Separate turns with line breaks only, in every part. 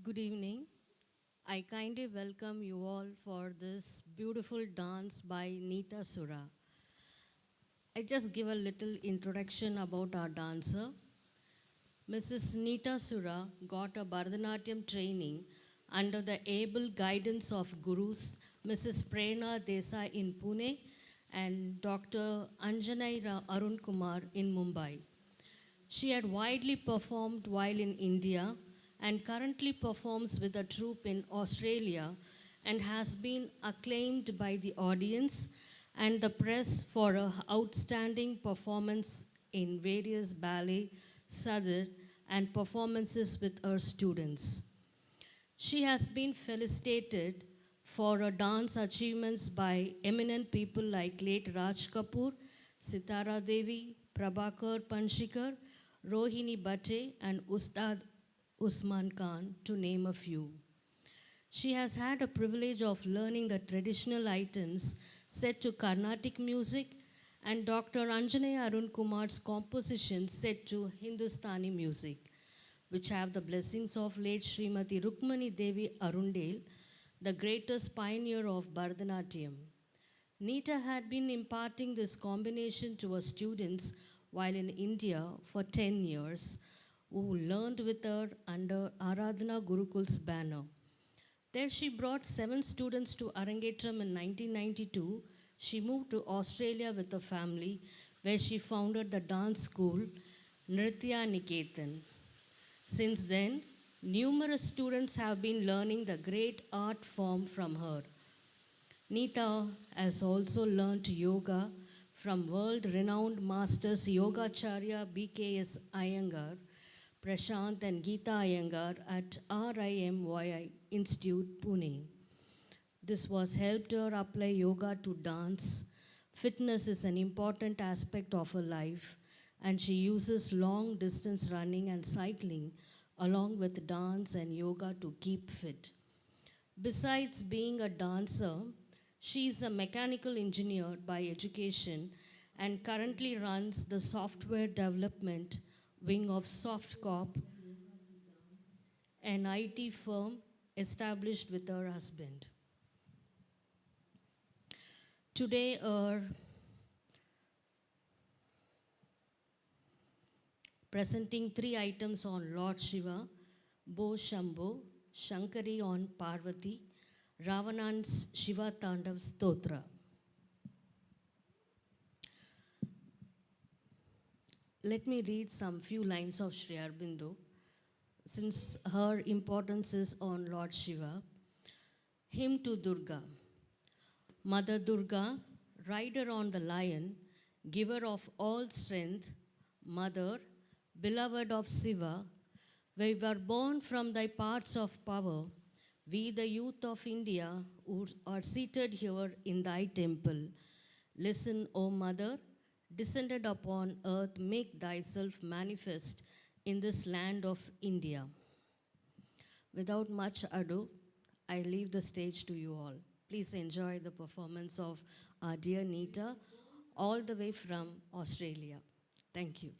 Good evening. I kindly welcome you all for this beautiful dance by Neeta Sura. I just give a little introduction about our dancer. Mrs. Neeta Sura got a Bharatanatyam training under the able guidance of gurus Mrs. Prerna Desai in Pune and Dr. Anjanai Arun Kumar in Mumbai. She had widely performed while in India and currently performs with a troupe in Australia and has been acclaimed by the audience and the press for her outstanding performance in various ballet, Sadir, and performances with her students. She has been felicitated for her dance achievements by eminent people like late Raj Kapoor, Sitara Devi, Prabhakar Panshikar, Rohini Bhatte, and Ustad Usman Khan, to name a few. She has had a privilege of learning the traditional items set to Carnatic music and Dr. Anjaney Arun Kumar's compositions set to Hindustani music, which have the blessings of late Srimati Rukmani Devi Arundale, the greatest pioneer of Bharatanatyam. Neeta had been imparting this combination to her students while in India for 10 years, who learned with her under Aradhana Gurukul's banner. There she brought 7 students to Arangetram in 1992. She moved to Australia with her family, where she founded the dance school, Nritya Niketan. Since then, numerous students have been learning the great art form from her. Neeta has also learned yoga from world-renowned masters Yogacharya BKS Iyengar, Prashant and Geeta Iyengar at RIMYI Institute, Pune. This was helped her apply yoga to dance. Fitness is an important aspect of her life, and she uses long distance running and cycling along with dance and yoga to keep fit. Besides being a dancer, she is a mechanical engineer by education and currently runs the software development wing of Softcorp, an IT firm established with her husband. Today, presenting 3 items on Lord Shiva, Bo Shambho, Shankari on Parvati, Ravanan's Shiva Tandav Stotra. Let me read some few lines of Sri Aurobindo, since her importance is on Lord Shiva. Hymn to Durga. Mother Durga, rider on the lion, giver of all strength, mother, beloved of Shiva, we were born from thy parts of power, we the youth of India who are seated here in thy temple. Listen, O Mother, descended upon earth, make thyself manifest in this land of India. Without much ado, I leave the stage to you all. Please enjoy the performance of our dear Neeta, all the way from Australia. Thank you.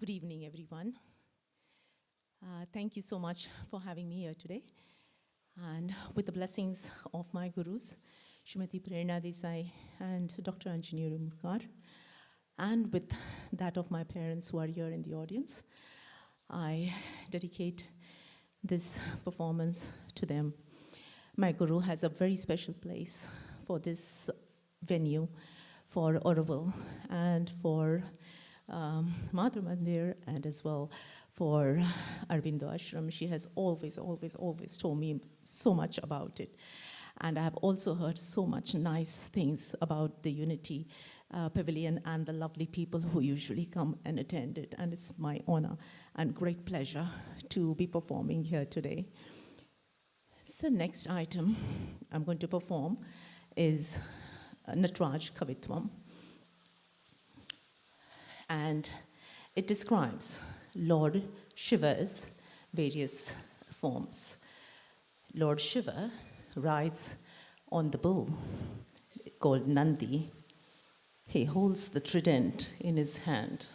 Good evening, everyone. Thank you so much for having me here today. And with the blessings of my gurus, Srimati Prerna Desai and Dr. Anjani Rumkar, and with that of my parents who are here in the audience, I dedicate this performance to them. My guru has a very special place for this venue, for Oraval, and for Madhur Mandir, and as well for Aurobindo Ashram. She has always, always, always told me so much about it. And I have also heard so much nice things about the Unity Pavilion and the lovely people who usually come and attend it. And it's my honor and great pleasure to be performing here today. So next item I'm going to perform is Natraj Kavitvam. And it describes Lord Shiva's various forms. Lord Shiva rides on the bull called Nandi. He holds the trident in his hand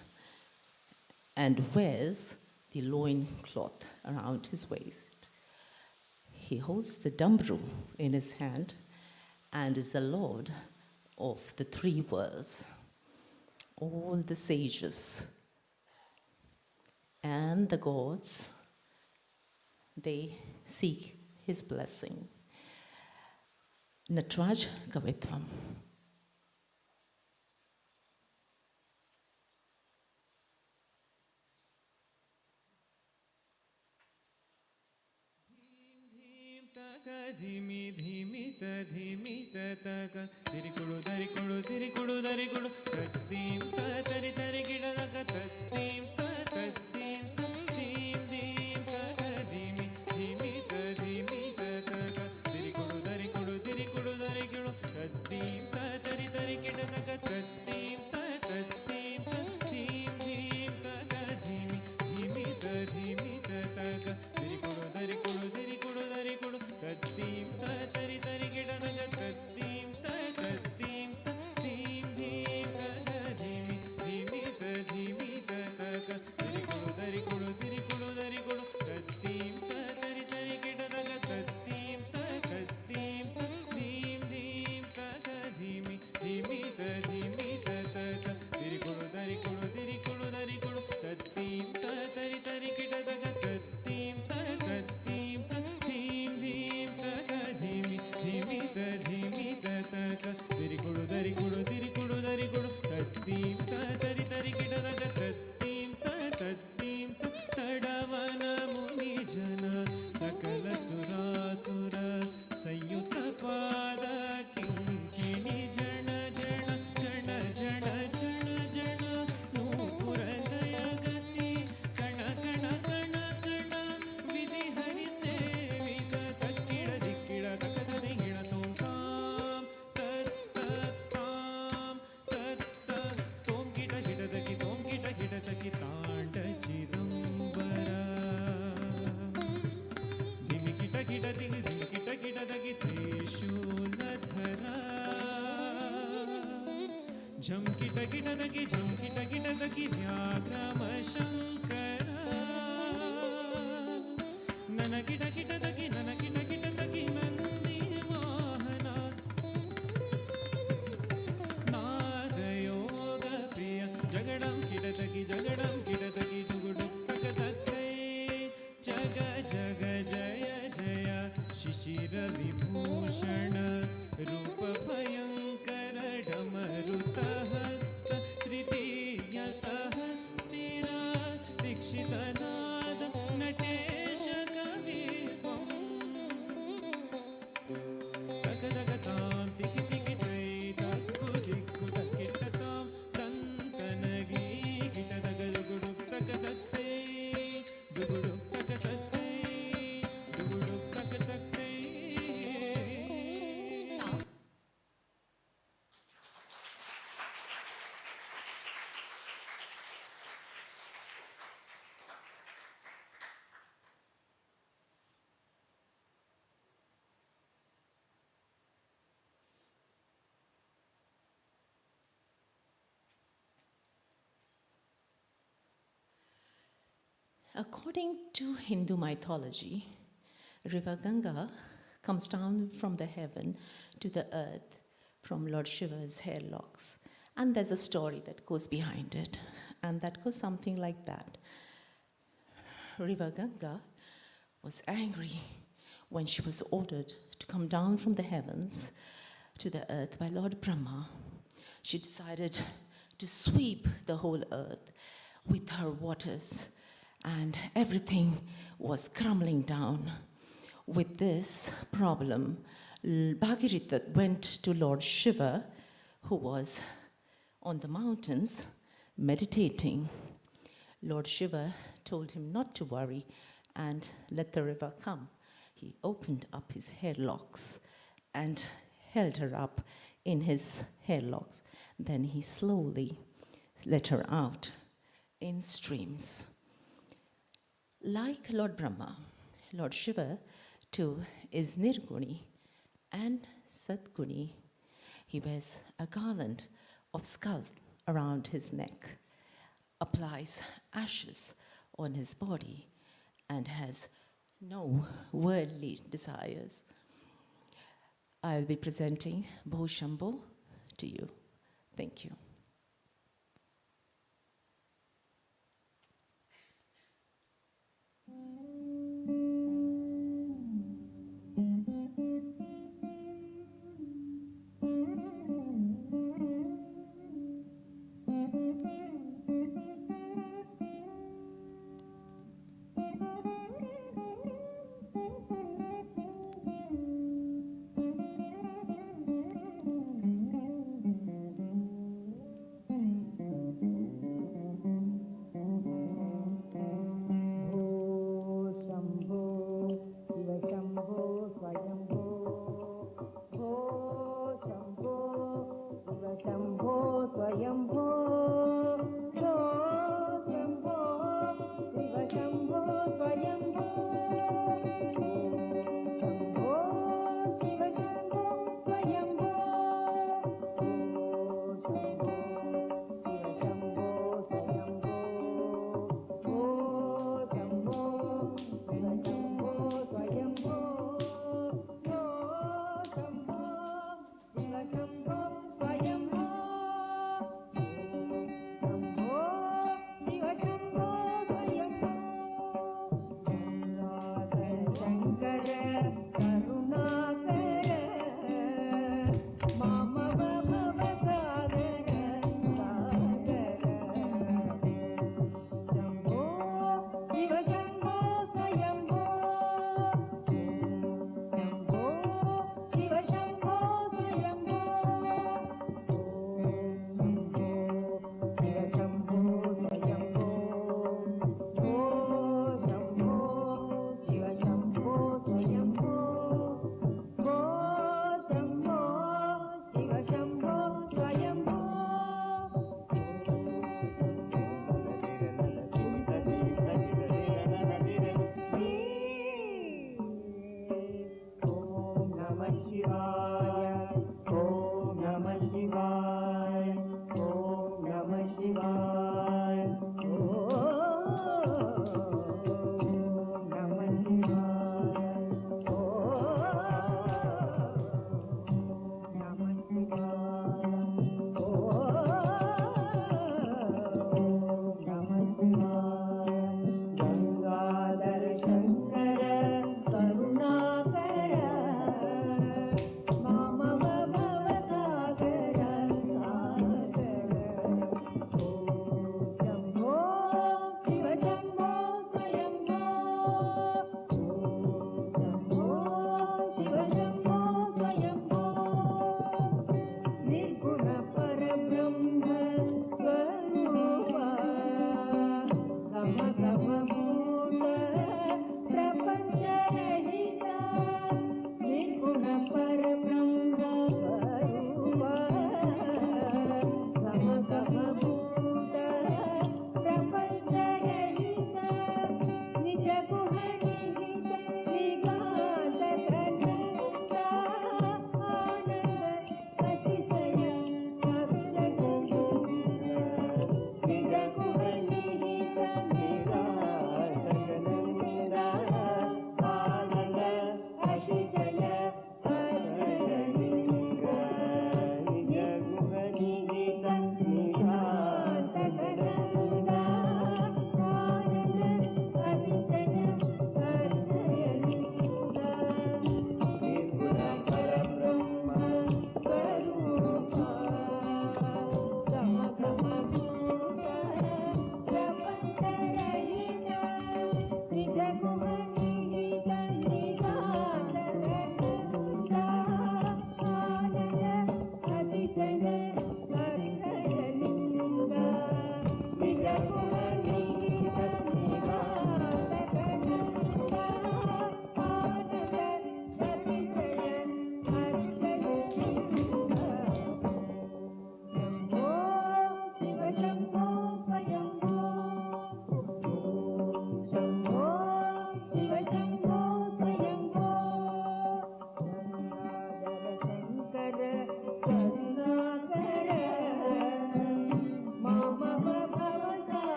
and wears the loin cloth around his waist. He holds the Dambru in his hand and is the lord of the three worlds. All the sages and the gods, they seek his blessing. Natraj Kavitvam.
Dhimi dhimi ta taka diri kudu diri kudu tadim ta tari gida daga tadim ta tadim dim dim ta dhimi ta taka diri kudu tadim ta tari gida daga tadim ta tadim dim dim ta dhimi ta taka diri kudu tadim ta tari gida daga tadim ta dim dim ta dhimi ta taka diri kudu tadim ta tari gida daga tadim ta dim dim ta dhimi ta taka diri kudu tadim ta tari gida daga tadim ta dim dim ta dhimi ta taka diri kudu tadim ta tari gida daga tadim ta tadavana muni jana sakala surasura sanyuta pada kinkini jana nupura dayagati kana vidhi hari sevita takkida dikkida takada hina tom tat tom kita hidadaki tanda chidambara dhimi kita hidadaki trishuladhara jham kita hidadaki vyagrama shankara nana kita hidadaki nandi mohana nada yoga priya jagadam kitadaki jugudu takattai jaga jaya jaya shishira vibhushana rupa bhayankara dhamaruta hasta tritiya sahastira dikshita nada natesha kavitvam takadagatam tiki tai takku dikku takittatam tantanagi kitadaga jugudu takattai jugudu takattai
According to Hindu mythology, River Ganga comes down from the heaven to the earth from Lord Shiva's hair locks And there's a story that goes behind it, and that goes something like that. River Ganga was angry when she was ordered to come down from the heavens to the earth by Lord Brahma. She decided to sweep the whole earth with her waters, and everything was crumbling down. With this problem, Bhagirath went to Lord Shiva, who was on the mountains meditating. Lord Shiva told him not to worry and let the river come. He opened up his hairlocks and held her up in his hairlocks. Then he slowly let her out in streams. Like Lord Brahma, Lord Shiva too is Nirguni and Sadguni. He wears a garland of skull around his neck, applies ashes on his body, and has no worldly desires. I'll be presenting Bhushambho to you. Thank you.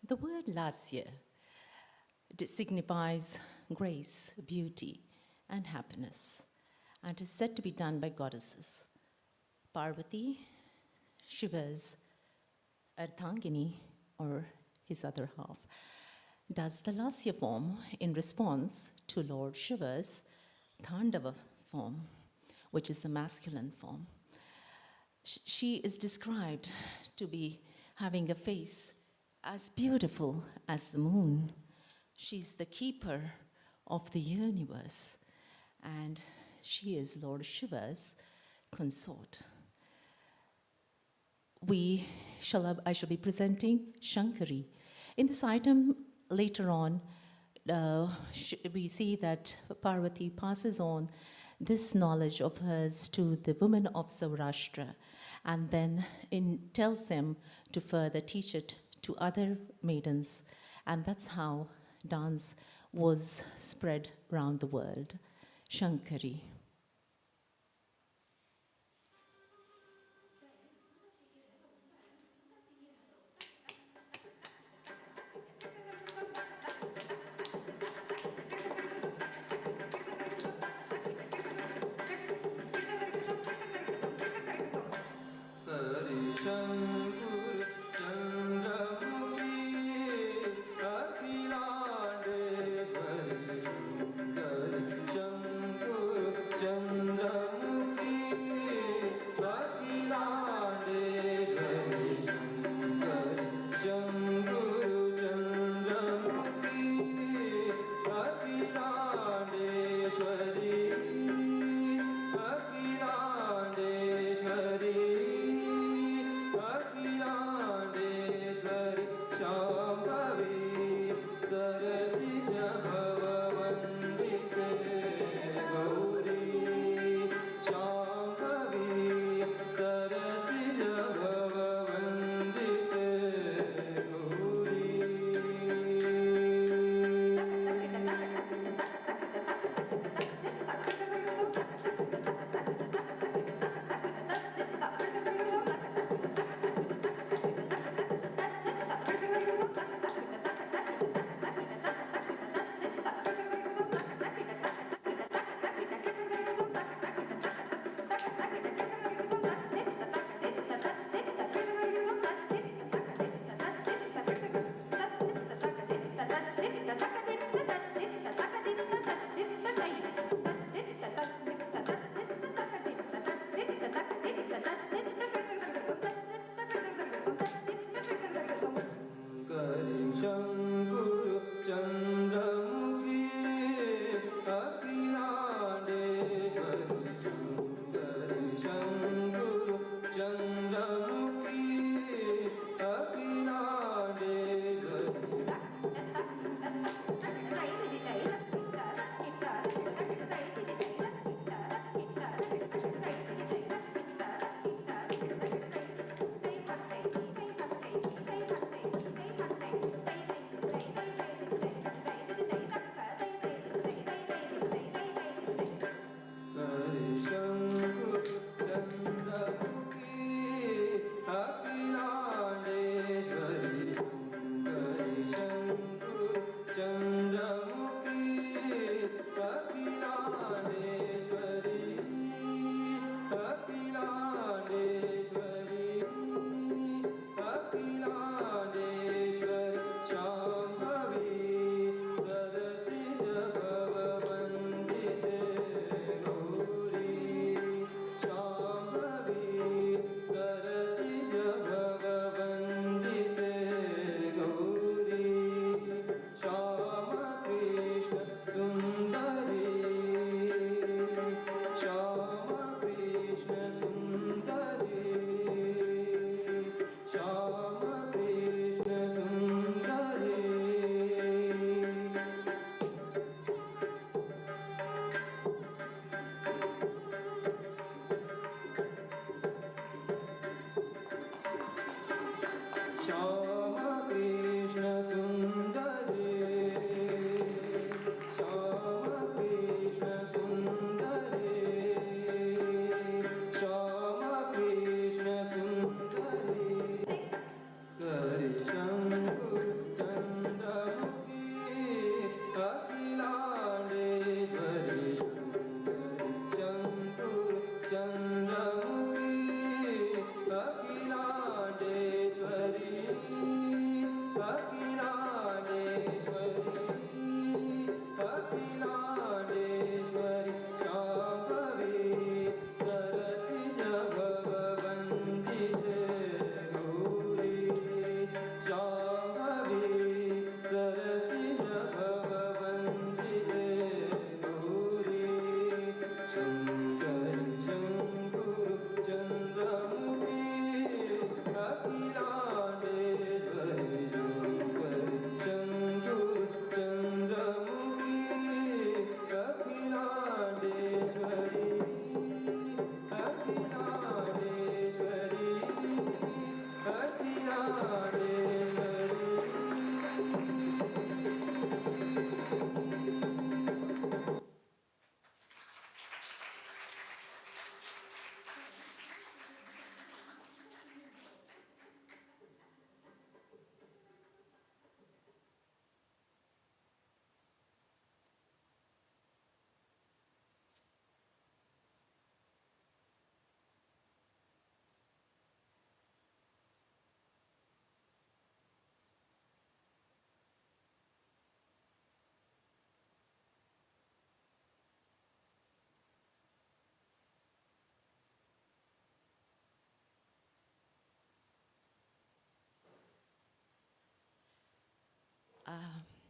The word lasya signifies grace, beauty, and happiness, and is said to be done by goddesses. Parvati, Shiva's Ardhangini, or his other half, does the lasya form in response to Lord Shiva's Thandava form, which is the masculine form. She is described to be having a face as beautiful as the moon. She's the keeper of the universe, and she is Lord Shiva's consort. I shall be presenting Shankari. In this item, later on, we see that Parvati passes on this knowledge of hers to the women of Saurashtra, and then tells them to further teach it to other maidens. And that's how dance was spread around the world. Shankari.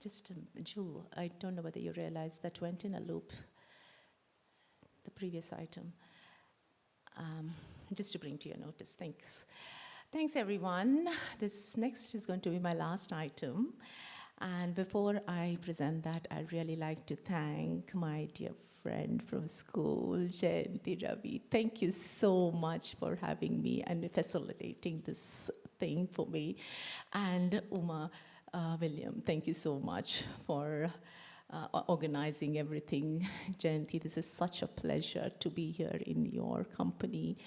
just a jewel. I don't know whether you realize that went in a loop, the previous item. Just to bring to your notice, thanks. Thanks, everyone. This next is going to be my last item. And before I present that, I'd really like to thank my dear friend from school, Jayanti Ravi. Thank you so much for having me and facilitating this thing for me. And Uma William, thank you so much for organizing everything. Jayanti, this is such a pleasure to be here in your company.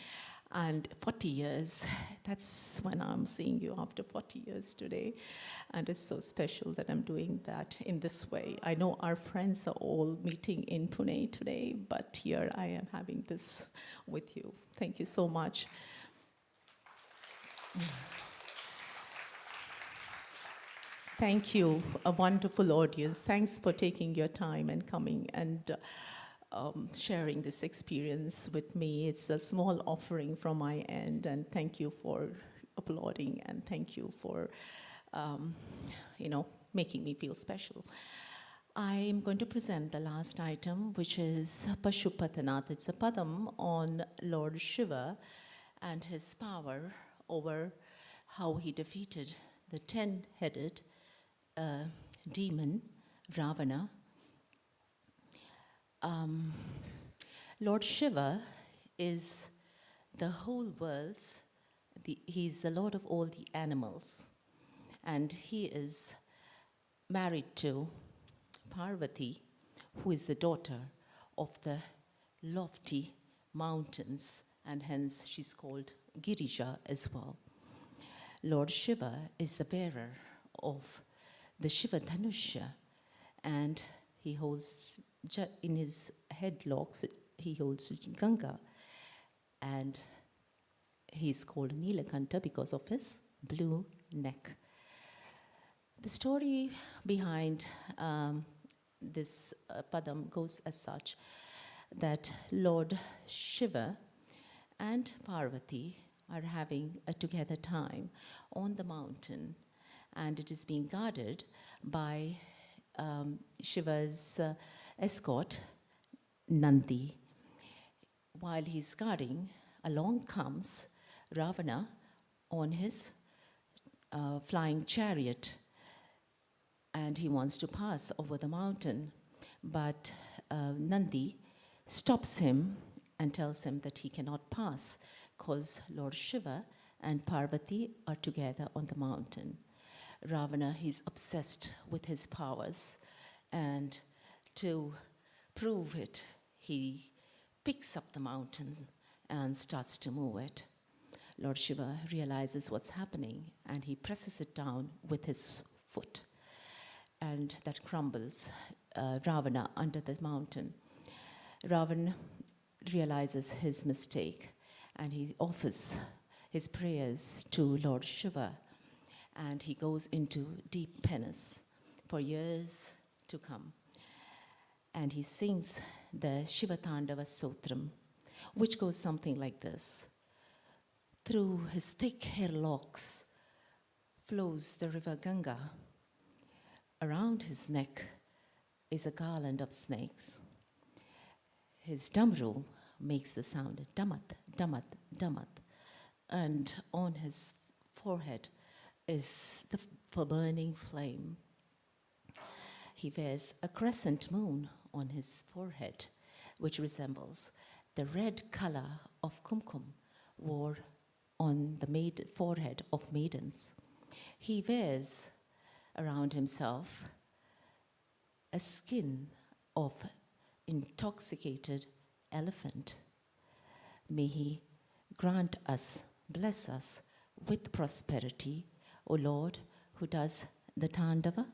And 40 years, that's when I'm seeing you after 40 years today. And it's so special that I'm doing that in this way. I know our friends are all meeting in Pune today, but here I am having this with you. Thank you so much. Thank you, a wonderful audience. Thanks for taking your time and coming and sharing this experience with me. It's a small offering from my end, and thank you for applauding, and thank you for, making me feel special. I'm going to present the last item, which is Pashupatanath. It's a padam on Lord Shiva and his power over how he defeated the 10-headed demon, Ravana. Lord Shiva is the whole world's, he's the lord of all the animals. And he is married to Parvati, who is the daughter of the lofty mountains, and hence she's called Girija as well. Lord Shiva is the bearer of the Shiva Dhanusha, and he holds, in his headlocks, he holds Ganga, and he's called Nilakanta because of his blue neck. The story behind this padam goes as such, that Lord Shiva and Parvati are having a together time on the mountain, and it is being guarded by Shiva's escort, Nandi. While he's guarding, along comes Ravana on his flying chariot, and he wants to pass over the mountain. But Nandi stops him and tells him that he cannot pass because Lord Shiva and Parvati are together on the mountain. Ravana, he's obsessed with his powers, and to prove it, he picks up the mountain and starts to move it. Lord Shiva realizes what's happening, and he presses it down with his foot, and that crumbles Ravana under the mountain. Ravana realizes his mistake, and he offers his prayers to Lord Shiva, and he goes into deep penance for years to come. And he sings the Shiva Tandava Stotram, which goes something like this. Through his thick hair locks flows the river Ganga. Around his neck is a garland of snakes. His damru makes the sound damat, damat, damat. And on his forehead is the burning flame. He wears a crescent moon on his forehead, which resembles the red color of kumkum worn on the forehead of maidens. He wears around himself a skin of intoxicated elephant. May he grant us, bless us with prosperity, O Lord, who does the Tandava.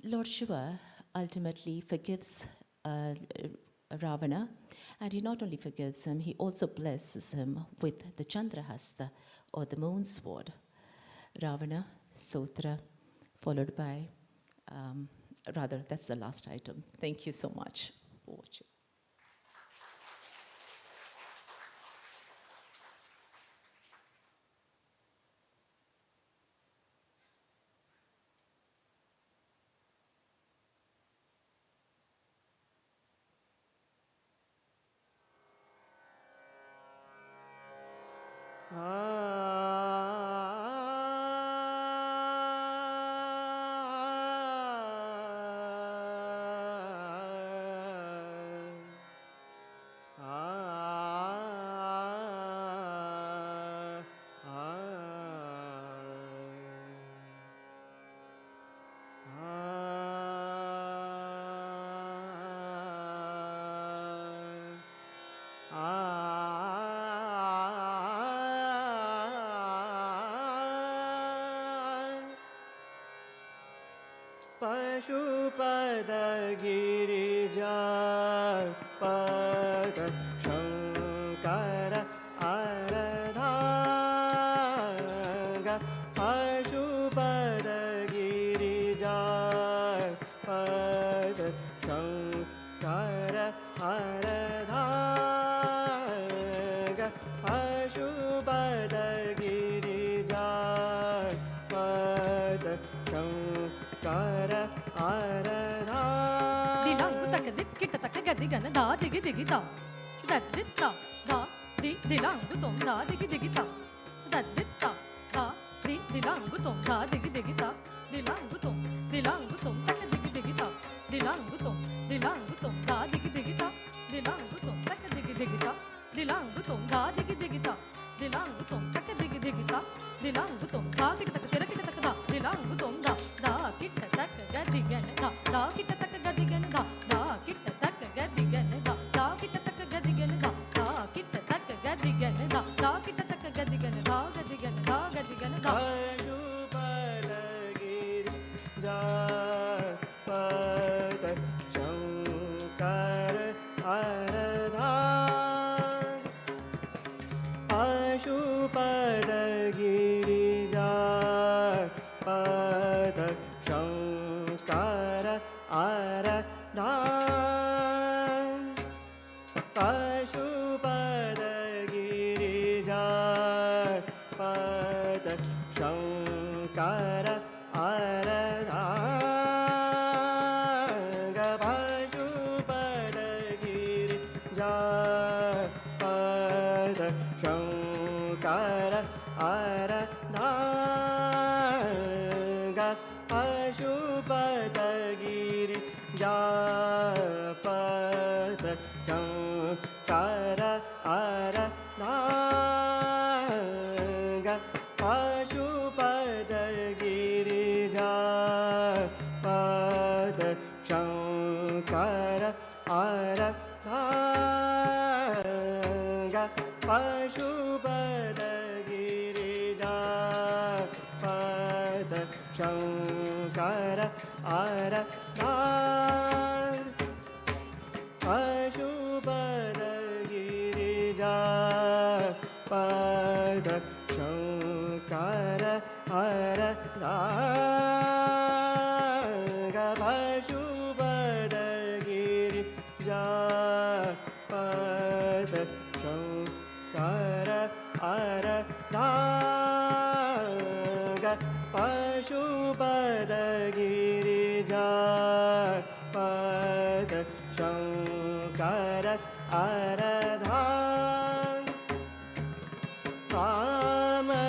Lord Shiva ultimately forgives Ravana, and he not only forgives him, he also blesses him with the Chandrahasta, or the moon sword. Ravana, Stotra, followed by, that's the last item. Thank you so much for watching.
पशुपद Girija पद शङ्कर अरधांग पशुपद गिरिजा पद शङ्कर अरधांग पशुपद गिरिजा पद शङ्कर
दिलांगु तक दिक kit तक गदि gun दा दिगि दिगि ता दद्दित्ता दा दि दिलांगु तुम दा दिगि दिगि ता दद्दित्ता दा दि दिलांगु तुम दा दिगि दिगि ता दिलांगु तुम तक दिगि दिगि ता दिलांगु तुम दा दिगि दिगि ता दिलांगु तुम तक दिगि दिगि ता दिलांगु तुम दा दिगि दिगि ता दिलांगु तुम तक दिगि दिगि ता दिलांगु तुम दा किट तक तेरा किट तक दा दिलांगु तुम दा किट तक गदि गन दा किट तक गदि गन दा किट तक गदि गन दा किट तक गदि गन दा किट तक गदि गन दा किट तक गदि गन गदि गन गदि गन
पशुपद गिरिजा पद शङ्कर अरधांग पशुपद गिरिजा पद शङ्कर अरधांग पशुपद गिरिजा पद शङ्कर अरधांग पशुपद गिरिजा पद शङ्कर अरधांग पशुपद गिरिजा पद शङ्कर अरधांग पशुपद गिरिजा पद शङ्कर अरधांग पशुपद गिरिजा पद शङ्कर अरधांग पशुपद गिरिजा पद शङ्कर अरधांग पशुपद गिरिजा पद शङ्कर अरधांग पशुपद गिरिजा पद शङ्कर अरधांग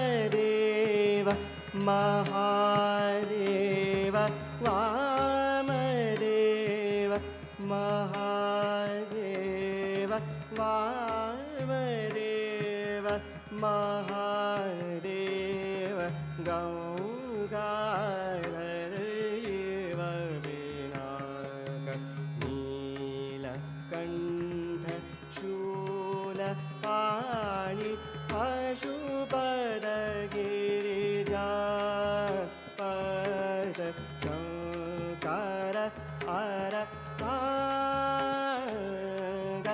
वामदेव महादेव वामदेव महादेव वामदेव महादेव गङ्गाधर इव विनायक नीलकण्ठ शूलपाणि पशुपद गिरिजा पद शङ्कर अरधांग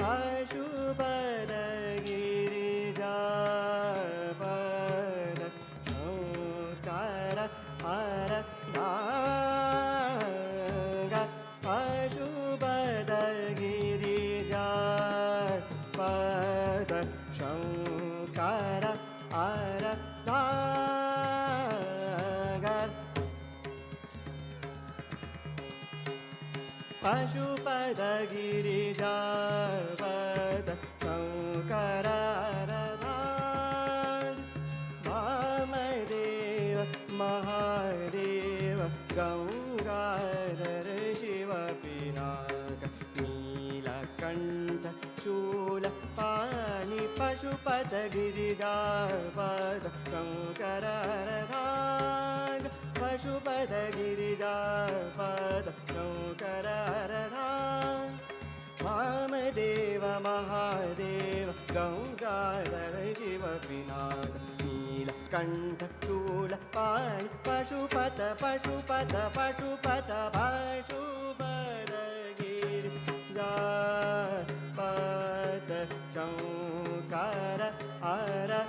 पशुपद गिरिजा पद शङ्कर अरधांग पशुपद गिरिजा पद शङ्कर अरधांग पशुपद गिरिजा पद शङ्कर अरधांग पशुपत गिरिजापद शङ्कर हरधाङ्ग पशुपत गिरिजापद शङ्कर हरधाङ्ग वामदेव महादेव गङ्गाधर शिव विनाद नीलकण्ठ शूलपाणि पशुपत पशुपत पशुपत पशुपत गिरिजापद शङ्कर हरधाङ्ग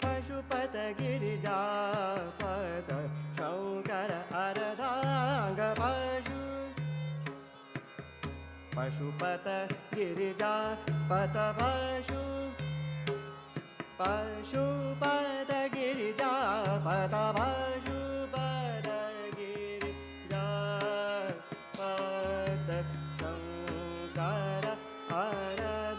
पशुपत गिरिजापद शङ्कर हरधाङ्ग पशुपत गिरिजापद पशुपत गिरिजापद पशुपत गिरिजापद शङ्कर हरधाङ्ग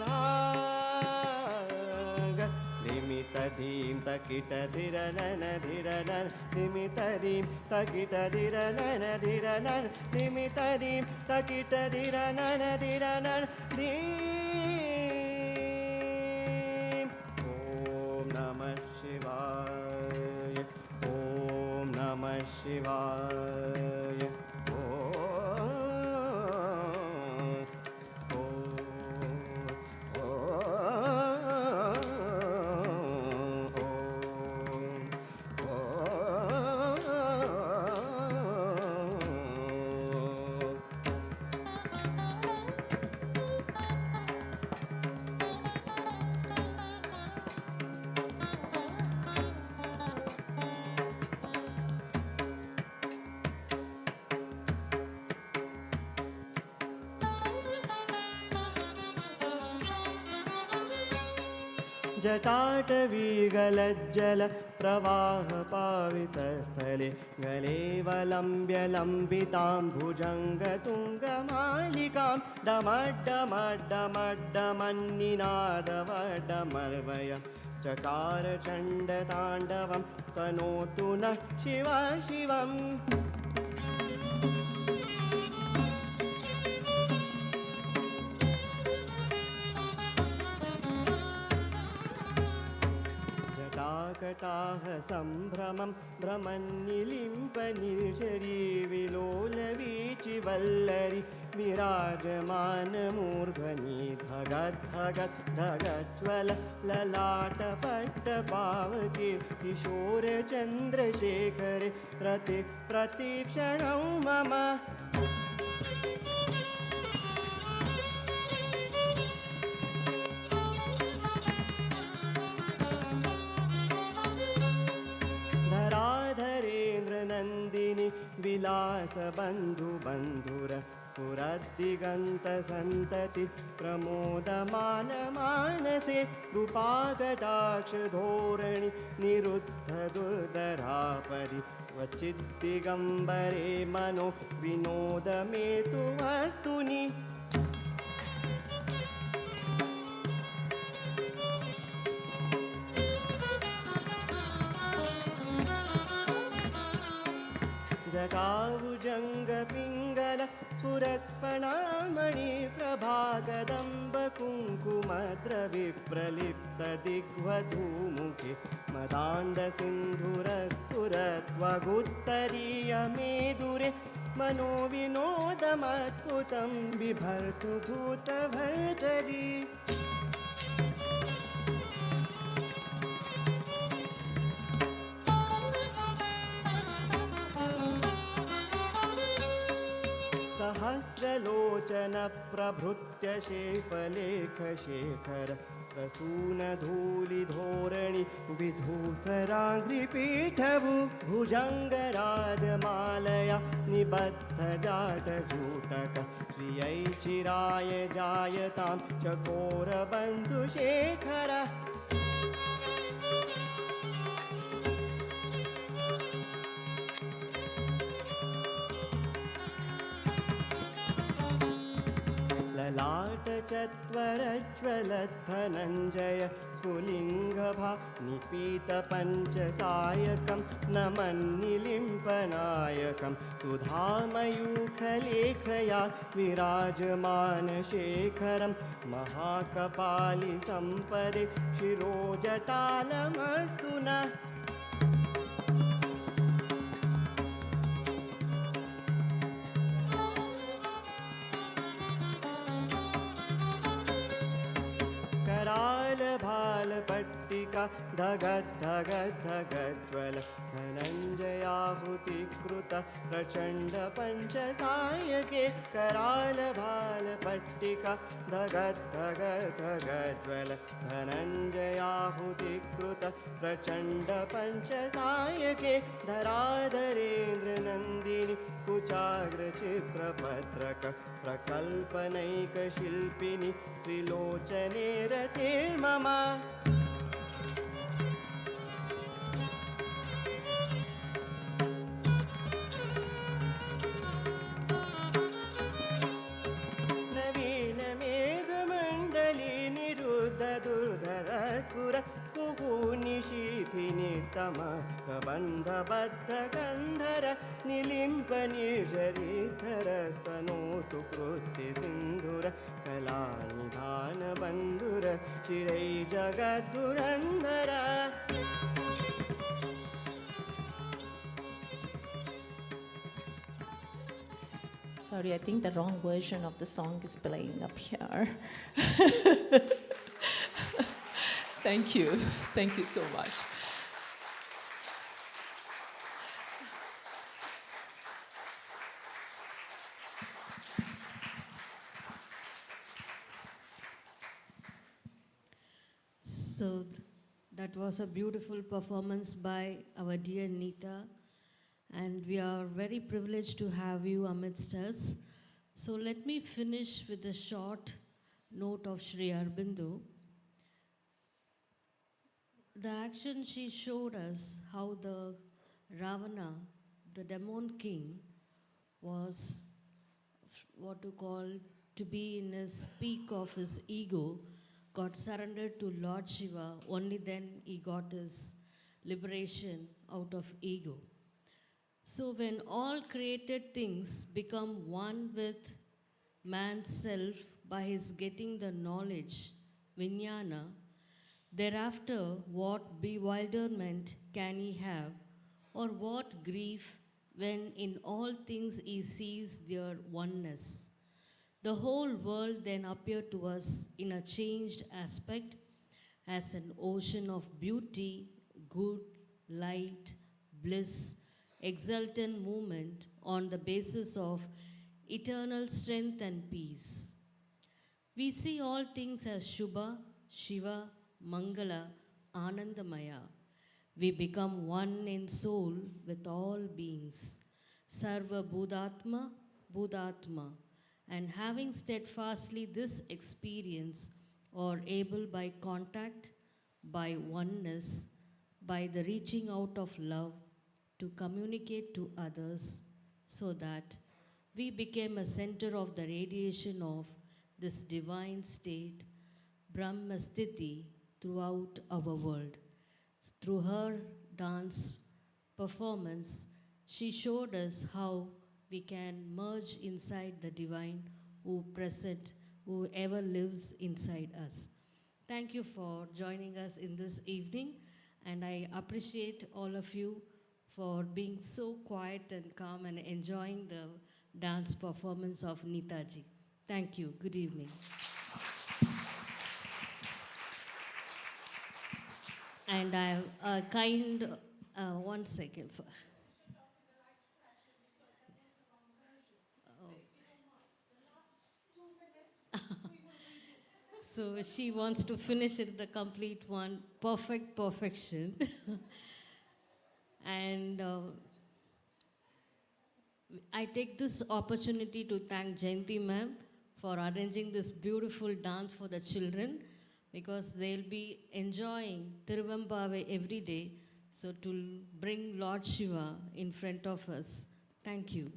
निमित धीं तकिट धिरनन धिरनन निमित धीं तकिट धिरनन धिरनन निमित धीं तकिट धिरनन धिरनन धीं ॐ नमः शिवाय ॐ नमः शिवाय जटाटवीगलज्जल प्रवाह पावितस्थले गलेवलम्ब्य लम्बितां भुजङ्गतुङ्गमालिकां डमड्डमड्डमड्डमन्निनादवड्डमर्वय चकार चण्डताण्डवं तनोतु नः शिव शिवम् कटाह सम्भ्रमं भ्रमन्निलिम्पनिर्झरी विलोलवीचिवल्लरि विराजमानमूर्ध्वनि धगद्धगद् धगज्वल ललाटपट्टपावके किशोरचन्द्रशेखरे प्रतीक्षणं मम धराधरेन्द्रनन्दिनि विलासबन्धुबन्धुर पुरद्दिगन्तसन्तति प्रमोदमानमानसे कृपाकटाक्षधोरणि निरुद्धदुर्धरापरि क्वचिद्दिगम्बरे मनो विनोदमेतु वस्तुनि जगावुजङ्गपिङ्गल सुरत्पणामणि प्रभागदम्ब कुङ्कुमद्रविप्रलिप्तदिग्वधूमुखे मदान्धसिन्धुरसुरत्वगुत्तरीयमेदुरे मनोविनोदमद्भुतं बिभर्तु भूतभर्तरि सहस्रलोचनप्रभृत्य शेफलेखशेखर प्रसूनधूलिधोरणि विधूसराङ्घ्रिपीठभु भुजङ्गराजमालया निबद्धजाटजूटक श्रियै चिराय जायतां चकोरबन्धुशेखर ललाट निपातचत्वरज्वलद्धनञ्जय स्फुलिङ्गभा निपीतपञ्चसायकं नमन्निलिम्पनायकं सुधामयूखलेखया विराजमानशेखरं महाकपालिसम्पदे शिरोजटालमस्तु नः करालभालपट्टिका धगद्धगद्धगज्ज्वल धनञ्जयाहुतिकृत प्रचण्डपञ्चसायके करालभालपट्टिका धगद्धगद्धगज्ज्वल धनञ्जयाहुतिकृत प्रचण्डपञ्चसायके धराधरेन्द्रनन्दिनि कुचाग्रचित्रपत्रक प्रकल्पनैकशिल्पिनि त्रिलोचने रते मम नवीनमेघमण्डली निरुद्धदुर्धरस्फुर कुहूनिशीथिनितम प्रबन्धबद्धगन्धर निलिम्पनिर्झरीधरस्तनोतु कृत्तिसिन्धुर कलानिधानबन्धुर चिरैर्जगद्धुरन्धर
Sorry, I think the wrong version of the song is playing up here. Thank you. Thank you so much.
So that was a beautiful performance by our dear Neeta, and we are very privileged to have you amidst us. So let me finish with a short note of Sri Aurobindo. The action she showed us how the Ravana, the demon king, was what to call to be in his peak of his ego, got surrendered to Lord Shiva. Only then he got his liberation out of ego. So when all created things become one with man's self by his getting the knowledge, vijnana, thereafter what bewilderment can he have, or what grief when in all things he sees their oneness? The whole world then appeared to us in a changed aspect as an ocean of beauty, good, light, bliss, exultant movement on the basis of eternal strength and peace. We see all things as Shubha, Shiva, Mangala, Anandamaya. We become one in soul with all beings. Sarva Buddhatma, Buddhatma. And having steadfastly this experience, or able by contact, by oneness, by the reaching out of love, to communicate to others, so that we became a center of the radiation of this divine state, Brahma Sthiti, throughout our world. Through her dance performance, she showed us how we can merge inside the divine who present, who ever lives inside us. Thank you for joining us in this evening, and I appreciate all of you for being so quiet and calm and enjoying the dance performance of Neeta ji. Thank you. Good evening. And I have a kind, 1 second. So she wants to finish it the complete one, perfect perfection. And I take this opportunity to thank Jayanti ma'am for arranging this beautiful dance for the children, because they'll be enjoying Tiruvambave every day. So to bring Lord Shiva in front of us. Thank you.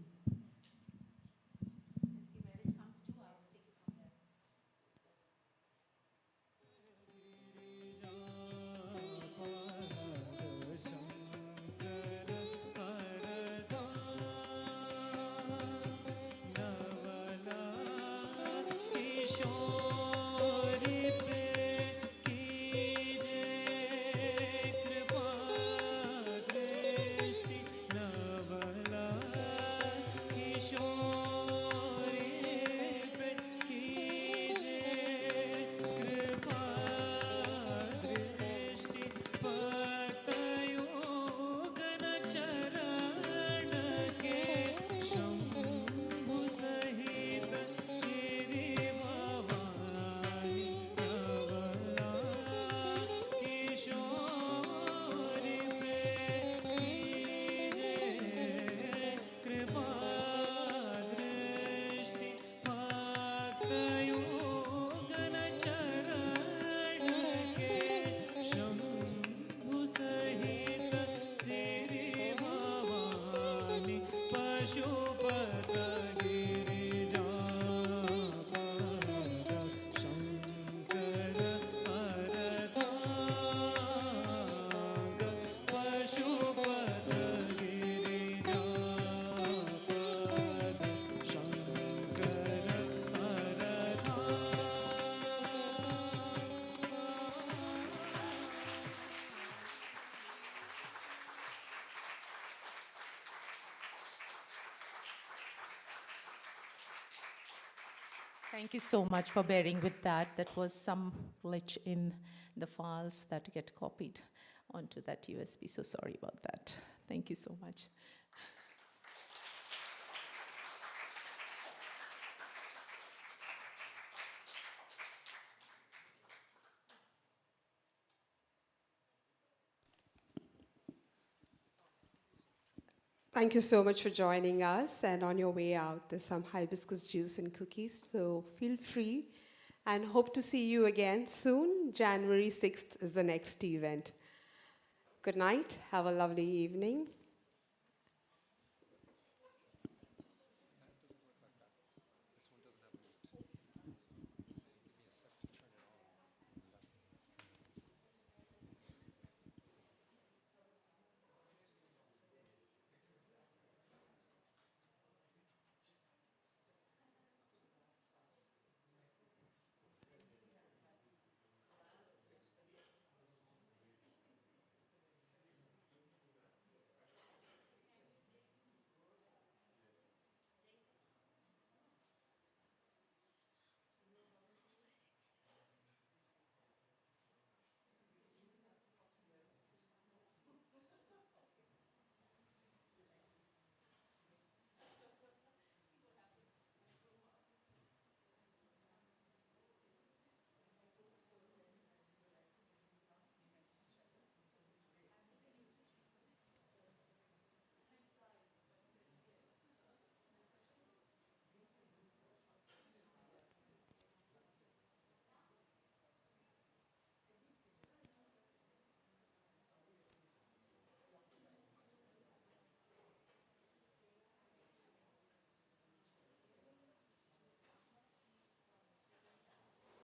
Pashupat गिरिजापद Shankar हरधाग Pashupat गिरिजापद Shankar हरधाग.
Thank you so much for bearing with that. That was some glitch in the files that get copied onto that USB. So sorry about that. Thank you so much.
Thank you so much for joining us. And on your way out, there's some hibiscus juice and cookies. So feel free and hope to see you again soon. January 6th is the next event. Good night. Have a lovely evening.